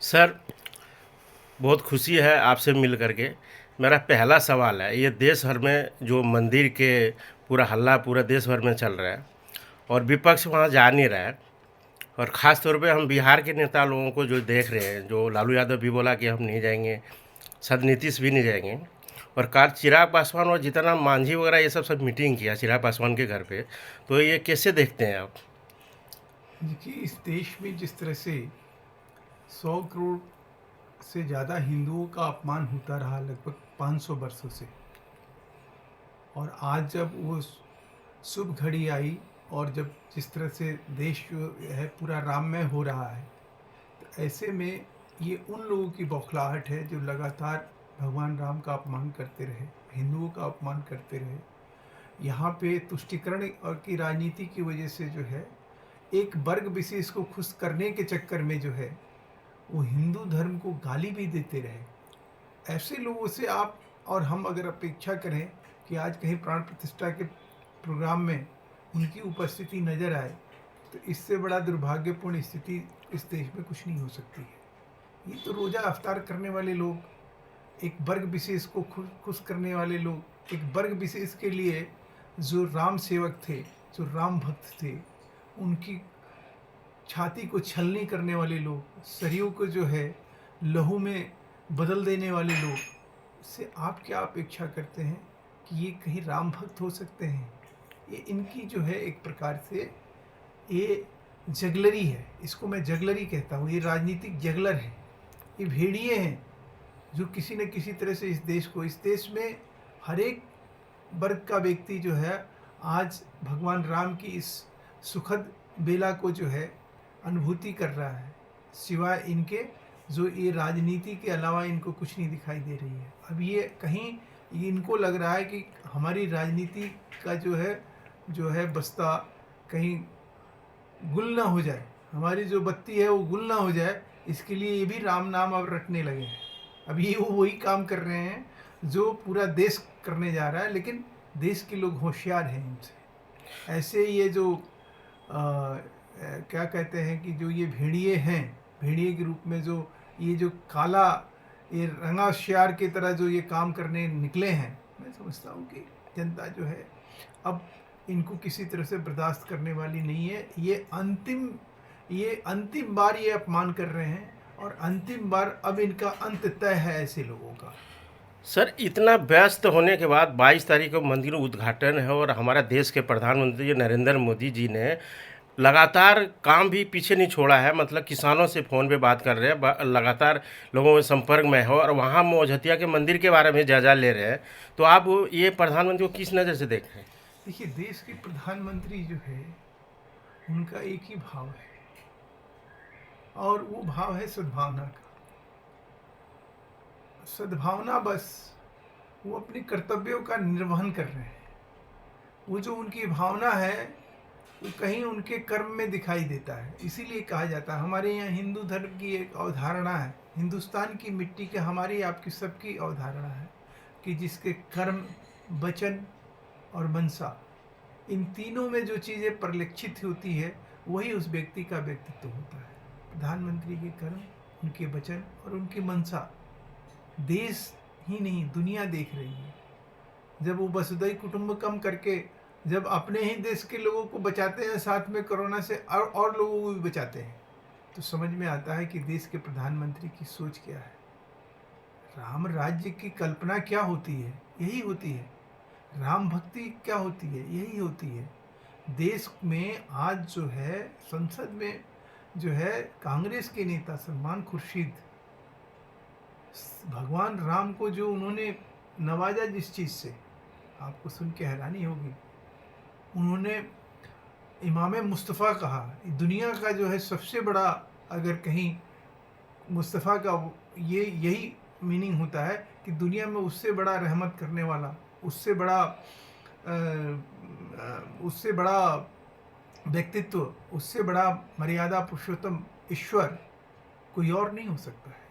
Sir, बहुत खुशी है आपसे मिल कर के। मेरा पहला सवाल है, ये देश भर में जो मंदिर के पूरा हल्ला पूरा देश भर में चल रहा है और विपक्ष वहाँ जा नहीं रहा है। और ख़ास तौर पे हम बिहार के नेता लोगों को जो देख रहे हैं, जो लालू यादव भी बोला कि हम नहीं जाएंगे, शायद नीतीश भी नहीं जाएंगे। और कल चिराग पासवान और जितना मांझी वगैरह ये सब मीटिंग किया चिराग पासवान के घर पे, तो ये कैसे देखते हैं आप? देखिए, इस देश में जिस तरह से 100 करोड़ से ज़्यादा हिंदुओं का अपमान होता रहा लगभग 500 वर्षों से, और आज जब वो शुभ घड़ी आई और जब जिस तरह से देश जो है पूरा राममय हो रहा है, तो ऐसे में ये उन लोगों की बौखलाहट है जो लगातार भगवान राम का अपमान करते रहे, हिंदुओं का अपमान करते रहे। यहाँ पे तुष्टिकरण और की राजनीति की वजह से जो है एक वर्ग विशेष को खुश करने के चक्कर में जो है वो हिंदू धर्म को गाली भी देते रहे। ऐसे लोगों से आप और हम अगर अपेक्षा करें कि आज कहीं प्राण प्रतिष्ठा के प्रोग्राम में उनकी उपस्थिति नज़र आए, तो इससे बड़ा दुर्भाग्यपूर्ण स्थिति इस देश में कुछ नहीं हो सकती है। ये तो रोज़ा अफ्तार करने वाले लोग, एक वर्ग विशेष को खुश करने वाले लोग, एक वर्ग विशेष के लिए जो राम सेवक थे, जो राम भक्त थे, उनकी छाती को छलनी करने वाले लोग, सरयू को जो है लहू में बदल देने वाले लोग से आप क्या अपेक्षा करते हैं कि ये कहीं राम भक्त हो सकते हैं? ये इनकी जो है एक प्रकार से ये जगलरी है, इसको मैं जगलरी कहता हूँ। ये राजनीतिक जगलर है, ये भेड़िए हैं जो किसी न किसी तरह से इस देश में हर एक वर्ग का व्यक्ति जो है आज भगवान राम की इस सुखद बेला को जो है अनुभूति कर रहा है, सिवाय इनके जो ये राजनीति के अलावा इनको कुछ नहीं दिखाई दे रही है। अब ये कहीं इनको लग रहा है कि हमारी राजनीति का जो है बस्ता कहीं गुल ना हो जाए, हमारी जो बत्ती है वो गुल ना हो जाए, इसके लिए ये भी राम नाम अब रटने लगे हैं। अब ये वो वही काम कर रहे हैं जो पूरा देश करने जा रहा है, लेकिन देश के लोग होशियार हैं इनसे। ऐसे ये जो क्या कहते हैं कि जो ये भेड़िए हैं, भेड़िए के रूप में जो ये जो काला ये रंगा श्यार की तरह जो ये काम करने निकले हैं, मैं समझता हूँ कि जनता जो है अब इनको किसी तरह से बर्दाश्त करने वाली नहीं है। ये अंतिम बार ये अपमान कर रहे हैं और अंतिम बार अब इनका अंत तय है ऐसे लोगों का। सर, इतना व्यस्त होने के बाद 22 तारीख को मंदिर उद्घाटन है और हमारा देश के प्रधानमंत्री नरेंद्र मोदी जी ने लगातार काम भी पीछे नहीं छोड़ा है। मतलब किसानों से फ़ोन पे बात कर रहे हैं, लगातार लोगों के संपर्क में हो और वहाँ मौजहतिया के मंदिर के बारे में जायजा ले रहे हैं। तो आप ये प्रधानमंत्री को किस नज़र से देख रहे हैं? देखिए, देश के प्रधानमंत्री जो है उनका एक ही भाव है और वो भाव है सद्भावना का। सद्भावना, बस वो अपने कर्तव्यों का निर्वहन कर रहे हैं। वो जो उनकी भावना है वो कहीं उनके कर्म में दिखाई देता है। इसीलिए कहा जाता है, हमारे यहाँ हिंदू धर्म की एक अवधारणा है, हिंदुस्तान की मिट्टी के हमारी आपकी सबकी अवधारणा है कि जिसके कर्म, वचन और मनसा, इन तीनों में जो चीज़ें परिलक्षित होती है वही उस व्यक्ति का व्यक्तित्व होता है। प्रधानमंत्री के कर्म, उनके वचन और उनकी मनसा देश ही नहीं दुनिया देख रही है। जब वो वसुधैव कुटुंबकम करके जब अपने ही देश के लोगों को बचाते हैं, साथ में कोरोना से और लोगों को भी बचाते हैं, तो समझ में आता है कि देश के प्रधानमंत्री की सोच क्या है। राम राज्य की कल्पना क्या होती है? यही होती है। राम भक्ति क्या होती है? यही होती है। देश में आज जो है संसद में जो है कांग्रेस के नेता सलमान खुर्शीद, भगवान राम को जो उन्होंने नवाजा जिस चीज़ से, आपको सुन के हैरानी होगी, उन्होंने इमाम मुस्तफ़ा कहा। दुनिया का जो है सबसे बड़ा, अगर कहीं मुस्तफ़ा का यही मीनिंग होता है कि दुनिया में उससे बड़ा रहमत करने वाला, उससे बड़ा व्यक्तित्व, उससे बड़ा मर्यादा पुरुषोत्तम ईश्वर कोई और नहीं हो सकता है।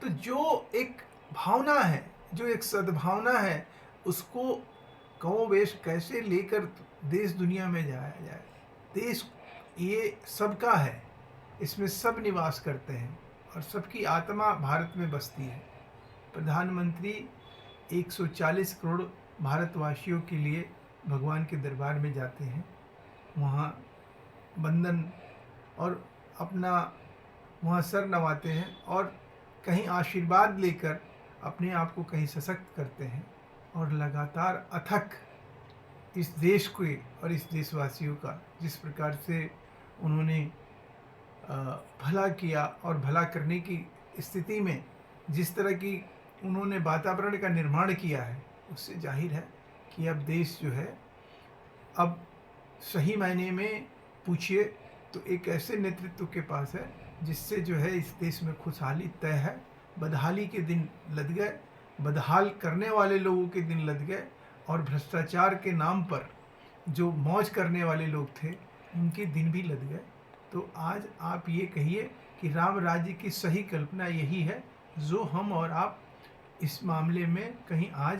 तो जो एक भावना है, जो एक सद्भावना है, उसको कमोवेश कैसे लेकर देश दुनिया में जाया जाए। देश ये सबका है, इसमें सब निवास करते हैं और सबकी आत्मा भारत में बसती है। प्रधानमंत्री 140 करोड़ भारतवासियों के लिए भगवान के दरबार में जाते हैं, वहाँ बंदन और अपना वहाँ सर नवाते हैं और कहीं आशीर्वाद लेकर अपने आप को कहीं सशक्त करते हैं और लगातार अथक इस देश को और इस देशवासियों का जिस प्रकार से उन्होंने भला किया और भला करने की स्थिति में जिस तरह की उन्होंने वातावरण का निर्माण किया है, उससे जाहिर है कि अब देश जो है, अब सही मायने में पूछिए तो एक ऐसे नेतृत्व के पास है जिससे जो है इस देश में खुशहाली तय है। बदहाली के दिन लद गए, बदहाल करने वाले लोगों के दिन लद गए और भ्रष्टाचार के नाम पर जो मौज करने वाले लोग थे उनके दिन भी लद गए। तो आज आप ये कहिए कि राम राज्य की सही कल्पना यही है जो हम और आप इस मामले में कहीं आज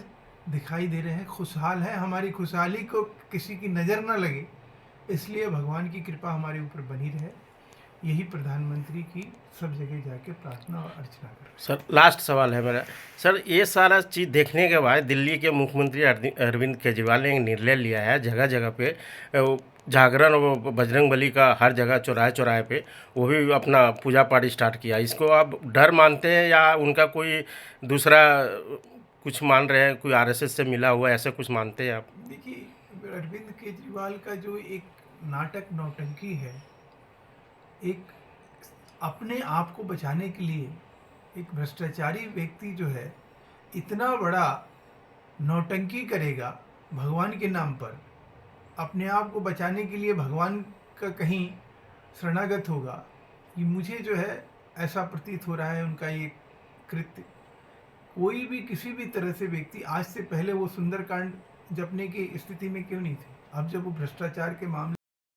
दिखाई दे रहे हैं। खुशहाल है, हमारी खुशहाली को किसी की नज़र ना लगे, इसलिए भगवान की कृपा हमारे ऊपर बनी रहे, यही प्रधानमंत्री की सब जगह जाके प्रार्थना और अर्चना करें। सर लास्ट सवाल है मेरा। सर ये सारा चीज़ देखने के बाद दिल्ली के मुख्यमंत्री अरविंद केजरीवाल ने एक निर्णय लिया है, जगह जगह पे जागरण और बजरंगबली का हर जगह चौराहे चौराहे पे वो भी अपना पूजा पाठ स्टार्ट किया। इसको आप डर मानते हैं या उनका कोई दूसरा कुछ मान रहे हैं, कोई आरएसएस से मिला हुआ ऐसा कुछ मानते हैं आप? देखिए, अरविंद केजरीवाल का जो एक नाटक नौटंकी है, एक अपने आप को बचाने के लिए एक भ्रष्टाचारी व्यक्ति जो है इतना बड़ा नौटंकी करेगा भगवान के नाम पर, अपने आप को बचाने के लिए भगवान का कहीं शरणागत होगा, ये मुझे जो है ऐसा प्रतीत हो रहा है उनका ये कृत्य। कोई भी किसी भी तरह से व्यक्ति आज से पहले वो सुंदरकांड जपने की स्थिति में क्यों नहीं थे, अब जब वो भ्रष्टाचार के मामले